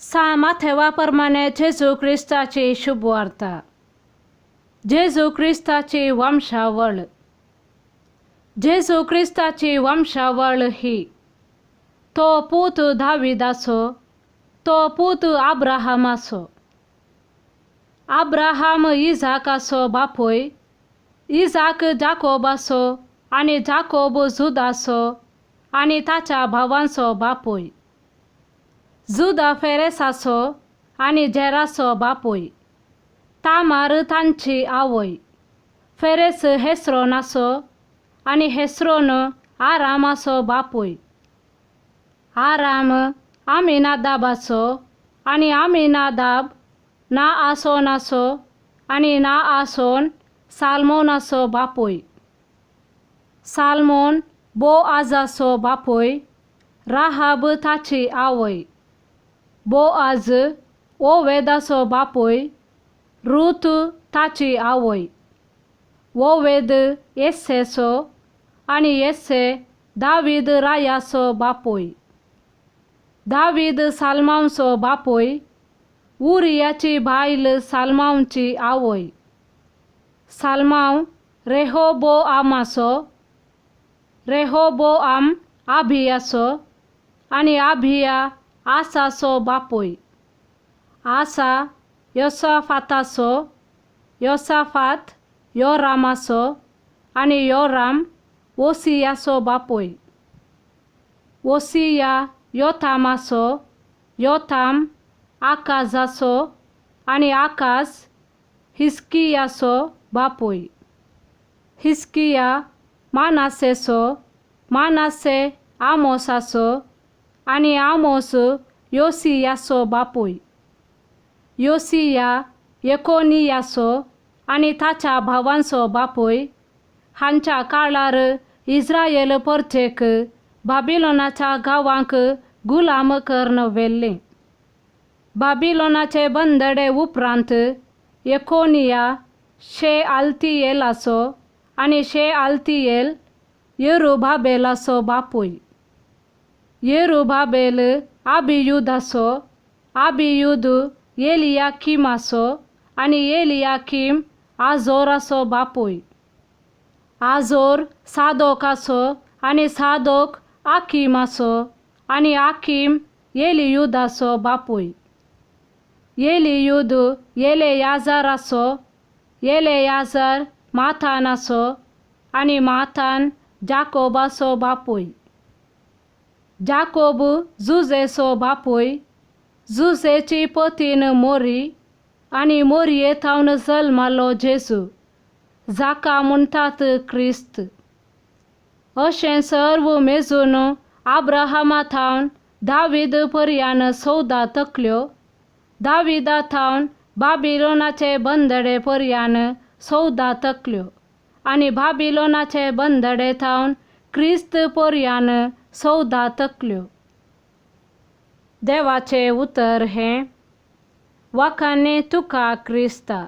माथेवाप्रमाणे जेजू ख्रिस्ताची शुभवार्ता. जेजू ख्रिस्ताची वंशावळ. जेजू ख्रिस्ताची वंशावळ ही. तो पूत दाविदाचो, तो पूत अब्राहमाचो. अब्राहम इजाकाचो बापोय, इजाक जाकोबाचो, आणि जाकोब जुदाचो आणि ताच्या भावांचो बापोय. जुदा फेरेसाचो आणि जेराचो बापोय. तामार तांची आवय. फेरेस हेस्रोनाचो आणि हेस्रोन आरामाचो बापोय. आराम आमिनादाबाचो आणि आमिनादाब नाआसोनाचो आणि नाआसोन सालमोनाचो बापोय. सालमोन बोआजाचो बापोय. राहाब ताची आवय. बोआज ओवेदाचो बापोय. रूत ताची आवय. ओवेद येस्सेचो आणि येस्से दावीद रायाचो बापोय. दावीद सालमांचो बापोय. उरियाची बायल सालमांची आवय. सालमाव रेहोबोआमाचो. रेहोबोआम आभियाचो आणि आभिया आसाचो बापोय. आसा योसाफाताचो. योसाफात योरामाचो आणि योराम ओसियाचो बापोय. ओसिया योथामाचो. योथाम आकाजाचो आणि आकाज हिस्कियाचो बापोय. हिस्किया मानासेचो. मानासे आमोसाचो आणि आमोस योसियाचो बापोय. योसिया येकोनियाचो आणि ताच्या भावांचो बापोय. हांच्या काळार इस्रायल परचेक बाबिलोनाच्या गांवांक गुलाम कर्ण व्हेल्ले. बाबिलोनाचे बंदडे उपरांत येकोनिया शेआलतियेलाचो आणि शेआलतियेल यरुबाबेलाचो बापोय. यरुबाबेल आबियुदाचो. आबियुद एलियाकीमाचो आणि एलियाकीम आजोराचो बापोय. आजोर सादोकाचो आणि सादोक आकीमाचो आणि आकीम एलियुदाचो बापोय. एलियुद एलेयाजाराचो. एलेयाजार माथानाचो आणि माथान जाकोबाचो बापोय. जाकोब जुजेचो बापोय. जुजेची पतीन मोरी आणि मोरयेथावन जल्मालो जेजू, जाका म्हणटात क्रिस्त. अशें सर्व मेजून अब्राहमाथावन दावीद पर्यान सौदा तकल्यो. दाविदाथावन बाबिलोनाचे बंदडे पर्यान सौदा तकल्यो आणि बाबिलोनाचे बंदडे थावन क्रिस्त पर्यान सौदा तकल्यो. देवाचे उतर हें: वखाने तुका क्रिस्ता.